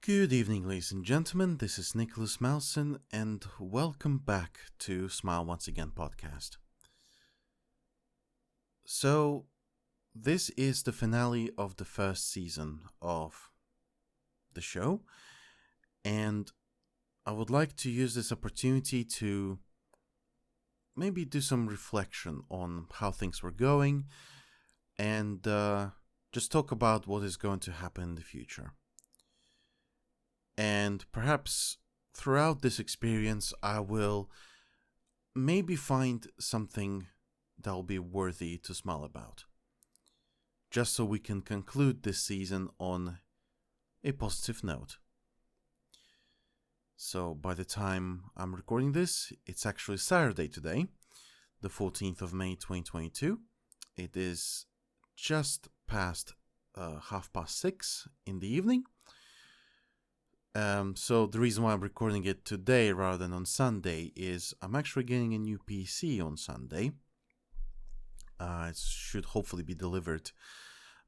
Good evening, ladies and gentlemen. This is Nicholas Malson, and welcome back to Smile Once Again podcast. So, this is the finale of the first season of the show, and I would like to use this opportunity to maybe do some reflection on how things were going and just talk about what is going to happen in the future. And perhaps throughout this experience, I will maybe find something that will be worthy to smile about. Just so we can conclude this season on a positive note. So by the time I'm recording this, it's actually Saturday today, the 14th of May 2022. It is just past 6:30 in the evening. So the reason why I'm recording it today rather than on Sunday is I'm actually getting a new PC on Sunday. It should hopefully be delivered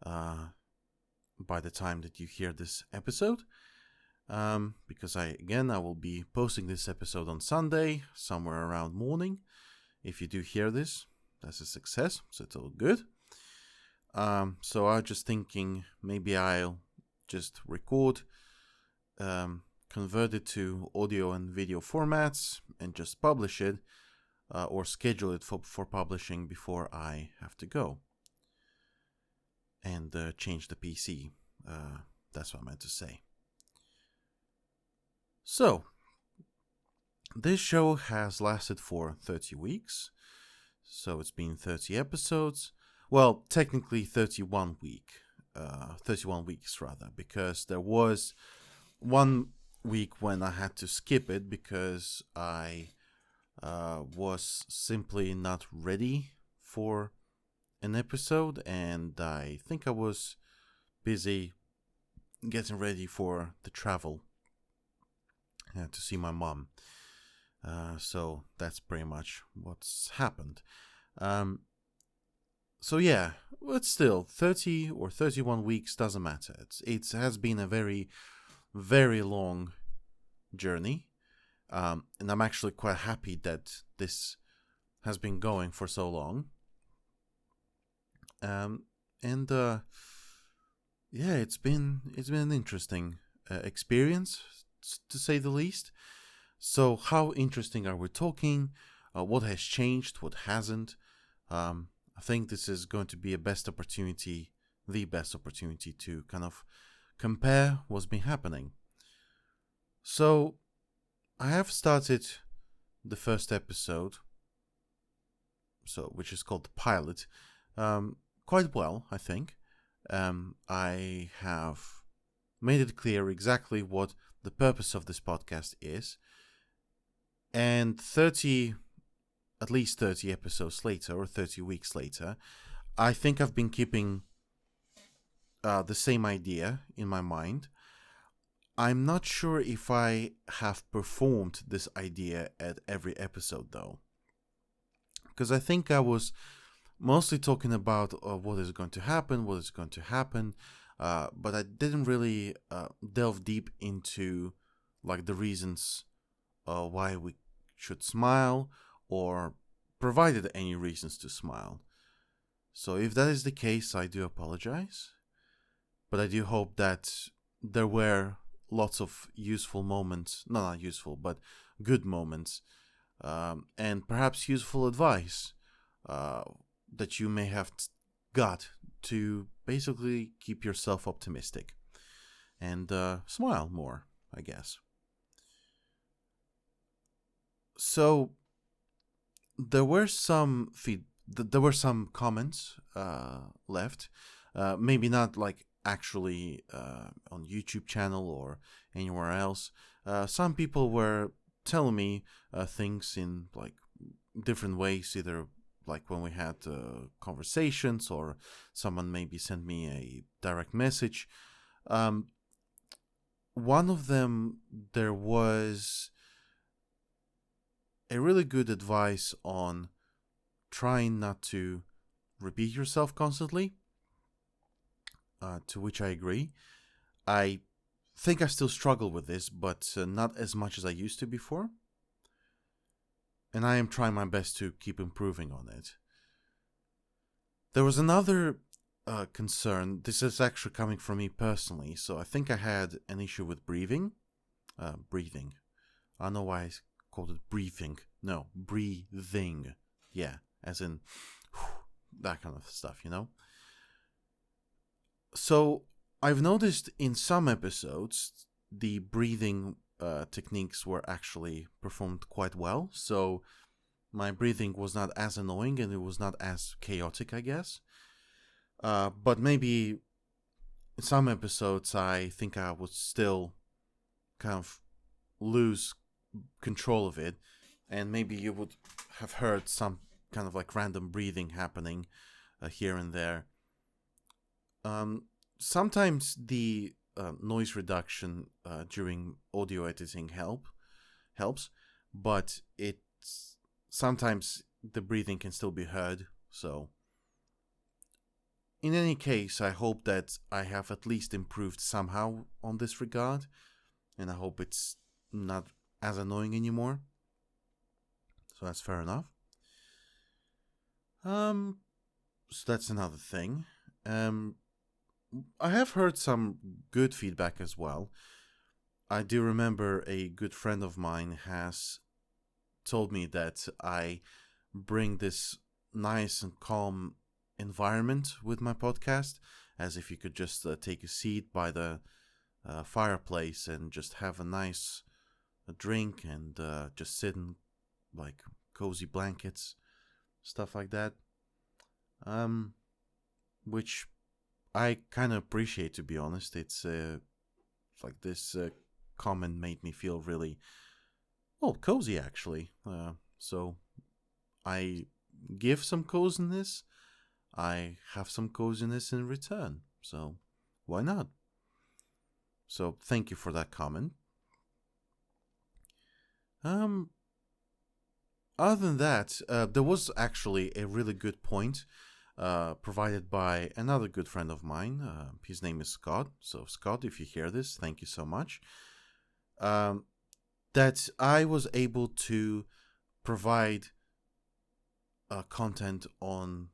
by the time that you hear this episode. Because I will be posting this episode on Sunday, somewhere around morning. If you do hear this, that's a success, so it's all good. So I was just thinking maybe I'll just record, convert it to audio and video formats and just publish it or schedule it for publishing before I have to go and change the PC. That's what I meant to say. So, this show has lasted for 30 weeks, so it's been 30 episodes. Well, technically 31 weeks rather, because there was one week when I had to skip it because I was simply not ready for an episode, and I think I was busy getting ready for the travel to see my mom. So that's pretty much what's happened. So yeah, but still, 30 or 31 weeks doesn't matter. It has been a very, very long journey. And I'm actually quite happy that this has been going for so long. It's been an interesting experience, to say the least. So how interesting are we talking? What has changed? What hasn't? I think this is going to be the best opportunity to kind of compare what's been happening. So I have started the first episode, which is called the pilot, quite well, I think. I have made it clear exactly what the purpose of this podcast is. And at least 30 episodes later, or 30 weeks later, I think I've been keeping the same idea in my mind. I'm not sure if I have performed this idea at every episode, though. Because I think I was mostly talking about what is going to happen, but I didn't really delve deep into like the reasons why we should smile, or provided any reasons to smile. So if that is the case, I do apologize. But I do hope that there were lots of useful moments, not useful, but good moments, and perhaps useful advice that you may have got to basically keep yourself optimistic and smile more, I guess. So there were some comments left, maybe not like actually on YouTube channel or anywhere else. Some people were telling me things in like different ways, either like when we had conversations, or someone maybe sent me a direct message. One of them, there was a really good advice on trying not to repeat yourself constantly, to which I agree. I think I still struggle with this, but not as much as I used to before. And I am trying my best to keep improving on it. There was another concern. This is actually coming from me personally. So I think I had an issue with breathing. Breathing. I don't know why I called it breathing. No, breathing. Yeah, as in that kind of stuff, you know? So I've noticed in some episodes the breathing techniques were actually performed quite well. So my breathing was not as annoying and it was not as chaotic, I guess. But maybe in some episodes, I think I would still kind of lose control of it. And maybe you would have heard some kind of like random breathing happening here and there. Sometimes the noise reduction during audio editing helps, but it's sometimes the breathing can still be heard. So in any case, I hope that I have at least improved somehow on this regard, and I hope it's not as annoying anymore. So that's fair enough. So that's another thing. I have heard some good feedback as well. I do remember a good friend of mine has told me that I bring this nice and calm environment with my podcast, as if you could just take a seat by the fireplace and just have a nice drink and just sit in like cozy blankets, stuff like that. Which I kind of appreciate, to be honest. It's like this comment made me feel really, well, cozy actually. So I give some coziness. I have some coziness in return. So why not? So thank you for that comment. Other than that, there was actually a really good point provided by another good friend of mine. His name is Scott. So, Scott, if you hear this, thank you so much. That I was able to provide content on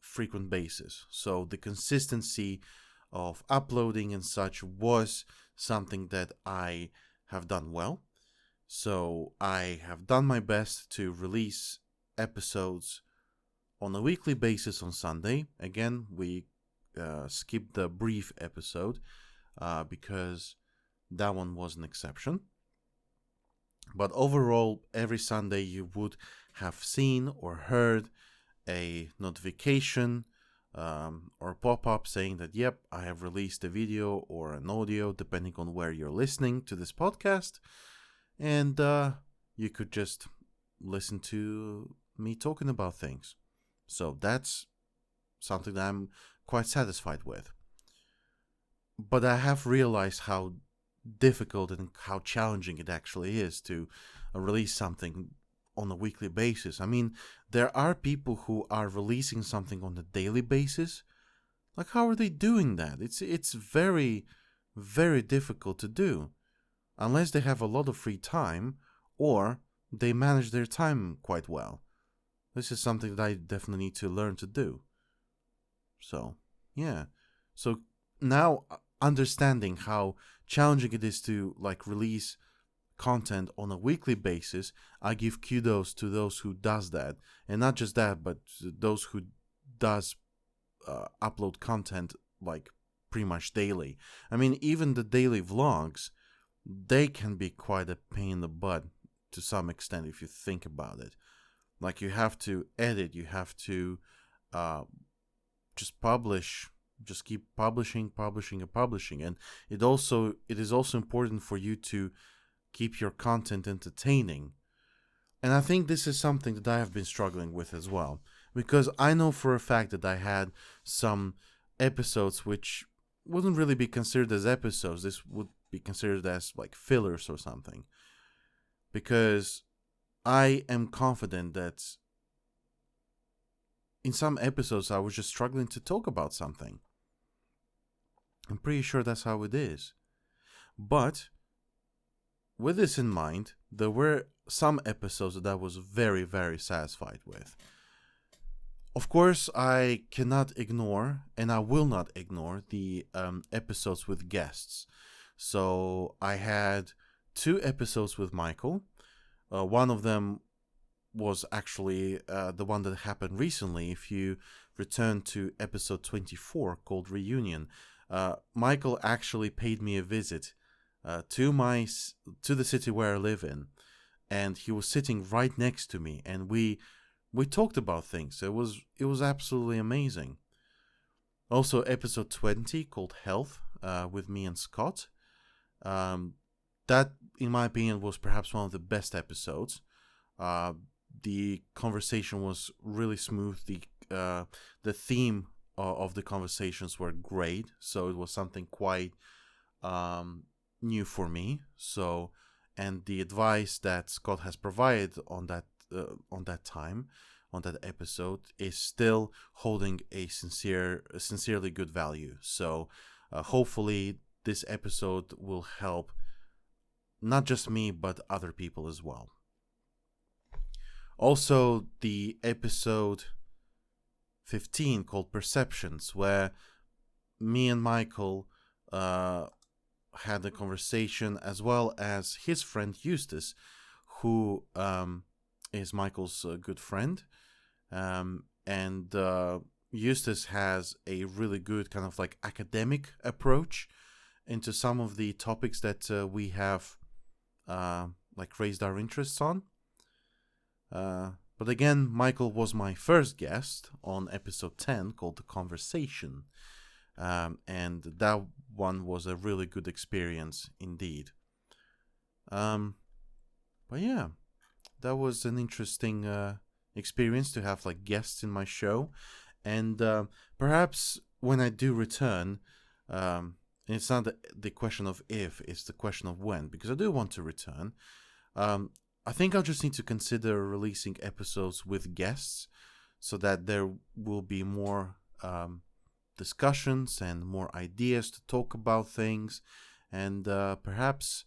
frequent basis. So, the consistency of uploading and such was something that I have done well. So, I have done my best to release episodes on a weekly basis on Sunday. Again, we skipped the brief episode because that one was an exception. But overall, every Sunday you would have seen or heard a notification or pop-up saying that, yep, I have released a video or an audio, depending on where you're listening to this podcast. And you could just listen to me talking about things. So that's something that I'm quite satisfied with. But I have realized how difficult and how challenging it actually is to release something on a weekly basis. I mean, there are people who are releasing something on a daily basis. Like, how are they doing that? It's very, very difficult to do. Unless they have a lot of free time or they manage their time quite well. This is something that I definitely need to learn to do. So, yeah. So now understanding how challenging it is to like release content on a weekly basis, I give kudos to those who does that. And not just that, but those who does upload content like pretty much daily. I mean, even the daily vlogs, they can be quite a pain in the butt to some extent if you think about it. Like, you have to edit, you have to just publish, just keep publishing, and it is also important for you to keep your content entertaining. And I think this is something that I have been struggling with as well, because I know for a fact that I had some episodes which wouldn't really be considered as episodes. This would be considered as like fillers or something, because I am confident that in some episodes I was just struggling to talk about something. I'm pretty sure that's how it is. But with this in mind, there were some episodes that I was very, very satisfied with. Of course, I cannot ignore, and I will not ignore, the episodes with guests. So I had 2 episodes with Michael. One of them was actually the one that happened recently. If you return to episode 24 called Reunion, Michael actually paid me a visit to the city where I live in, and he was sitting right next to me, and we talked about things. It was absolutely amazing. Also, episode 20 called Health with me and Scott. That, in my opinion, was perhaps one of the best episodes. The conversation was really smooth. The theme of the conversations were great. So it was something quite new for me. So, and the advice that Scott has provided on that episode is still holding a sincerely good value. So, hopefully, this episode will help not just me but other people as well. Also, the episode 15 called Perceptions, where me and Michael had a conversation, as well as his friend Eustace, who is Michael's good friend. And Eustace has a really good kind of like academic approach into some of the topics that we have like raised our interests on. But again, Michael was my first guest on episode 10 called The Conversation. And that one was a really good experience indeed. But yeah, that was an interesting experience to have like guests in my show. And perhaps when I do return, it's not the question of if, it's the question of when, because I do want to return. I think I'll just need to consider releasing episodes with guests so that there will be more discussions and more ideas to talk about things. And perhaps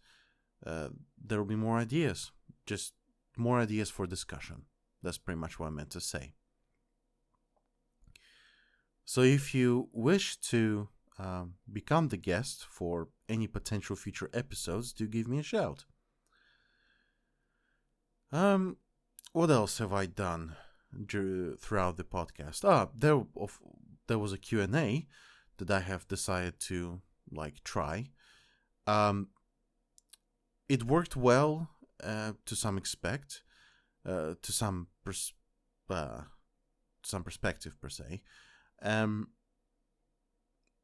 there will be more ideas, just more ideas for discussion. That's pretty much what I meant to say. So if you wish to become the guest for any potential future episodes, do give me a shout. What else have I done throughout the podcast? There was a Q&A that I have decided to like try. It worked well to some respect, to some perspective per se.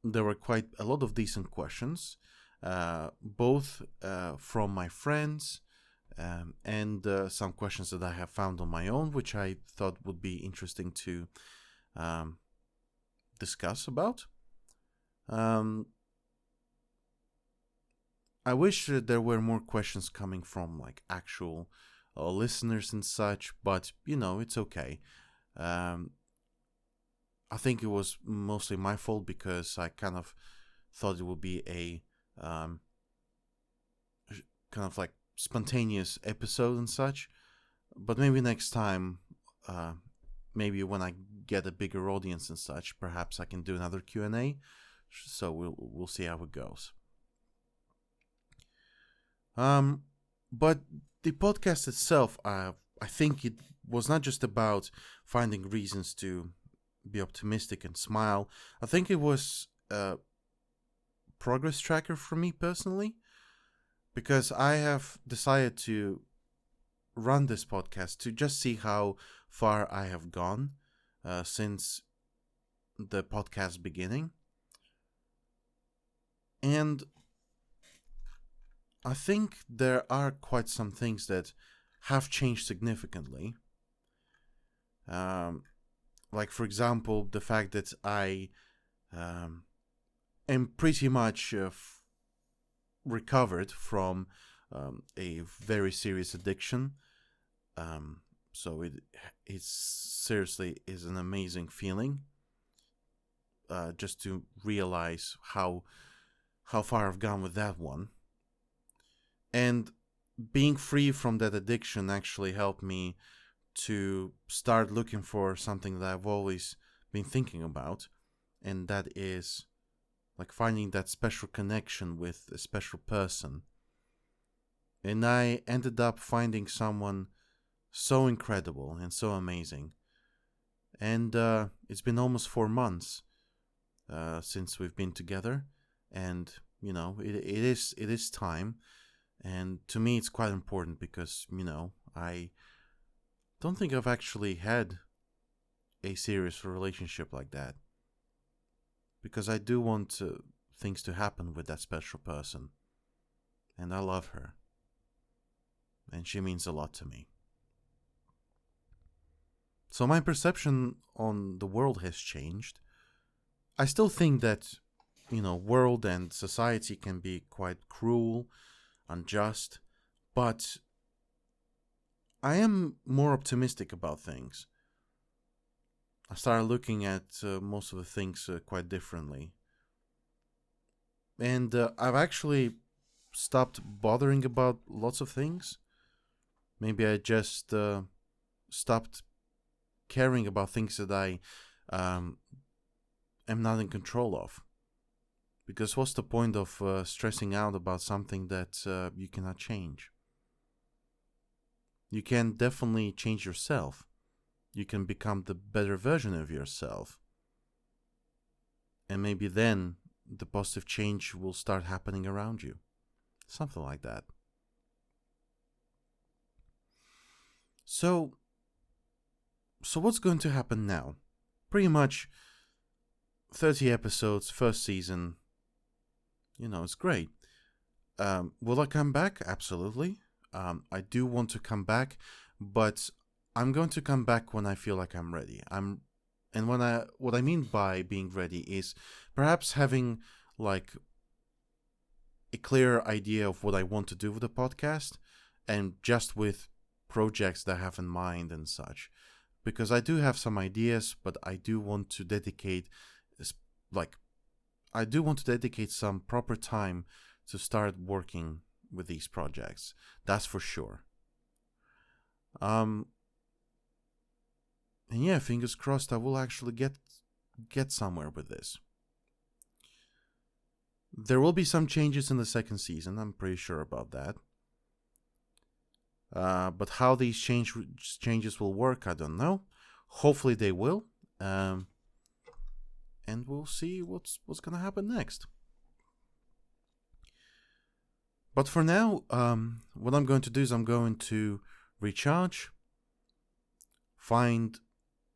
There were quite a lot of decent questions, both from my friends. And some questions that I have found on my own, which I thought would be interesting to discuss about. I wish there were more questions coming from like actual listeners and such, but it's okay. I think it was mostly my fault because I kind of thought it would be a kind of like spontaneous episode and such, but maybe next time, maybe when I get a bigger audience and such, perhaps I can do another Q&A. So we'll see how it goes. But the podcast itself, I think it was not just about finding reasons to be optimistic and smile. I think it was a progress tracker for me personally, because I have decided to run this podcast to just see how far I have gone since the podcast beginning. And I think there are quite some things that have changed significantly. Like, for example, the fact that I am pretty much recovered from a very serious addiction. So it seriously is an amazing feeling. Just to realize how far I've gone with that one. And being free from that addiction actually helped me to start looking for something that I've always been thinking about, and that is like finding that special connection with a special person. And I ended up finding someone so incredible and so amazing. And it's been almost 4 months since we've been together, and it is time. And to me, it's quite important because I don't think I've actually had a serious relationship like that, because I do want things to happen with that special person, and I love her, and she means a lot to me. So my perception on the world has changed. I still think that, world and society can be quite cruel, unjust, but I am more optimistic about things. I started looking at most of the things quite differently. And I've actually stopped bothering about lots of things. Maybe I just stopped caring about things that I um, am not in control of. Because what's the point of stressing out about something that you cannot change? You can definitely change yourself. You can become the better version of yourself. And maybe then the positive change will start happening around you. Something like that. So what's going to happen now? Pretty much 30 episodes, first season. It's great. Will I come back? Absolutely. I do want to come back, but I'm going to come back when I feel like I'm ready. And what I mean by being ready is perhaps having like a clear idea of what I want to do with the podcast, and just with projects that I have in mind and such. Because I do have some ideas, but I do want to dedicate some proper time to start working with these projects. That's for sure. And yeah, fingers crossed I will actually get somewhere with this. There will be some changes in the second season, I'm pretty sure about that. But how these changes will work, I don't know. Hopefully they will. And we'll see what's gonna happen next. But for now, what I'm going to do is I'm going to recharge, find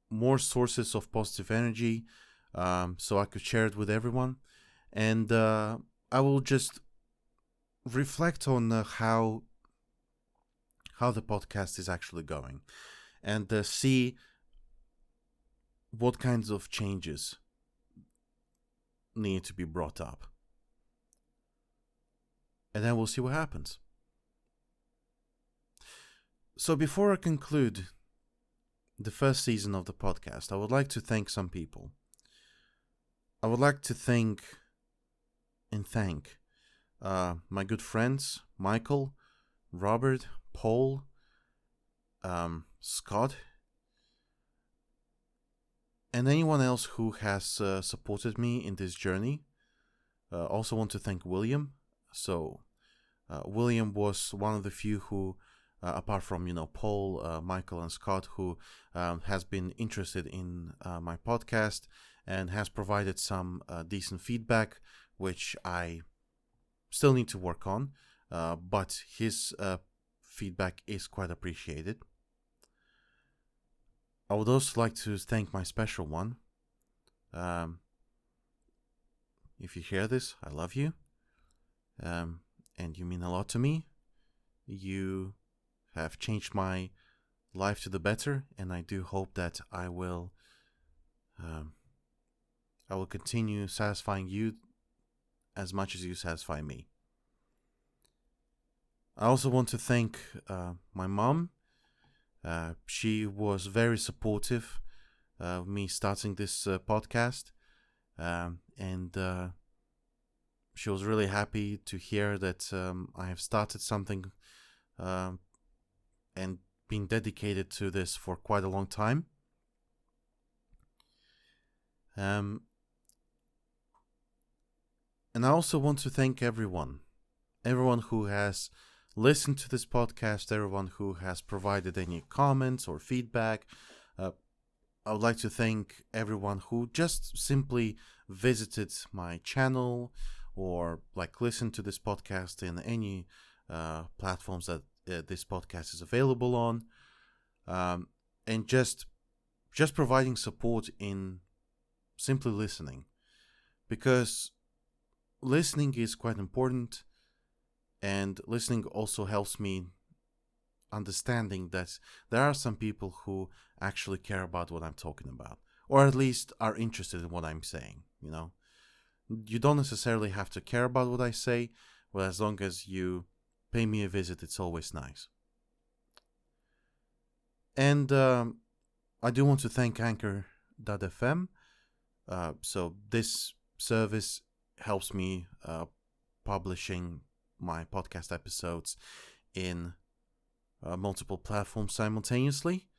more sources of positive energy, so I could share it with everyone. And I will just reflect on how the podcast is actually going, and see what kinds of changes need to be brought up. And then we'll see what happens. So before I conclude the first season of the podcast, I would like to thank some people. I would like to thank my good friends, Michael, Robert, Paul, Scott, and anyone else who has supported me in this journey. Also want to thank William. So William was one of the few who, apart from Paul, Michael, and Scott, who has been interested in my podcast and has provided some decent feedback, which I still need to work on, but his feedback is quite appreciated. I would also like to thank my special one. If you hear this, I love you. And you mean a lot to me. You have changed my life to the better, and I do hope that I will continue satisfying you as much as you satisfy me. I also want to thank my mom. She was very supportive of me starting this podcast, and She was really happy to hear that I have started something and been dedicated to this for quite a long time. And I also want to thank everyone who has listened to this podcast, everyone who has provided any comments or feedback. I would like to thank everyone who just simply visited my channel or listened to this podcast in any platforms that this podcast is available on, and just providing support in simply listening, because listening is quite important, and listening also helps me understanding that there are some people who actually care about what I'm talking about, or at least are interested in what I'm saying. You don't necessarily have to care about what I say, but as long as you pay me a visit, it's always nice. And I do want to thank Anchor.fm. So this service helps me publishing my podcast episodes in multiple platforms simultaneously.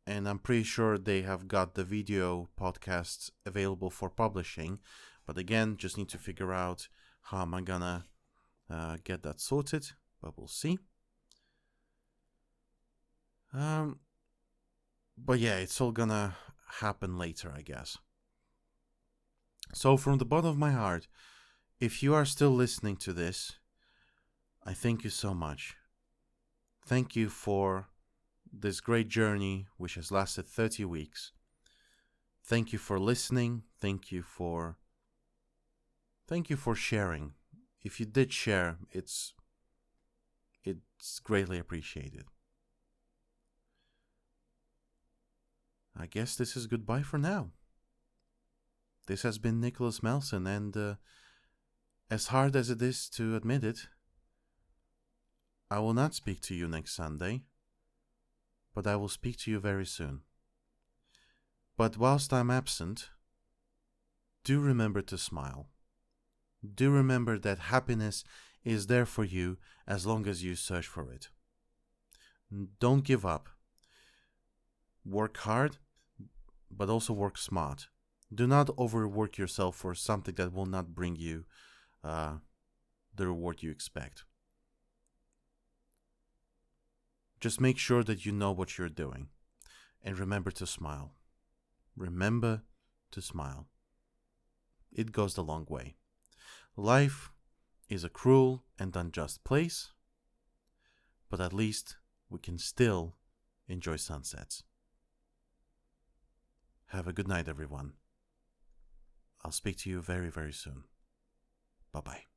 And I'm pretty sure they have got the video podcasts available for publishing. But again, just need to figure out how am I gonna get that sorted. But we'll see. But yeah, it's all gonna happen later, I guess. So from the bottom of my heart, if you are still listening to this, I thank you so much. Thank you for this great journey, which has lasted 30 weeks. Thank you for listening. Thank you for sharing. If you did share, it's greatly appreciated. I guess this is goodbye for now. This has been Nicholas Malson, and as hard as it is to admit it, I will not speak to you next Sunday, but I will speak to you very soon. But whilst I'm absent, do remember to smile. Do remember that happiness is there for you as long as you search for it. Don't give up. Work hard, but also work smart. Do not overwork yourself for something that will not bring you the reward you expect. Just make sure that you know what you're doing. And remember to smile. Remember to smile. It goes the long way. Life is a cruel and unjust place, but at least we can still enjoy sunsets. Have a good night, everyone. I'll speak to you very, very soon. Bye-bye.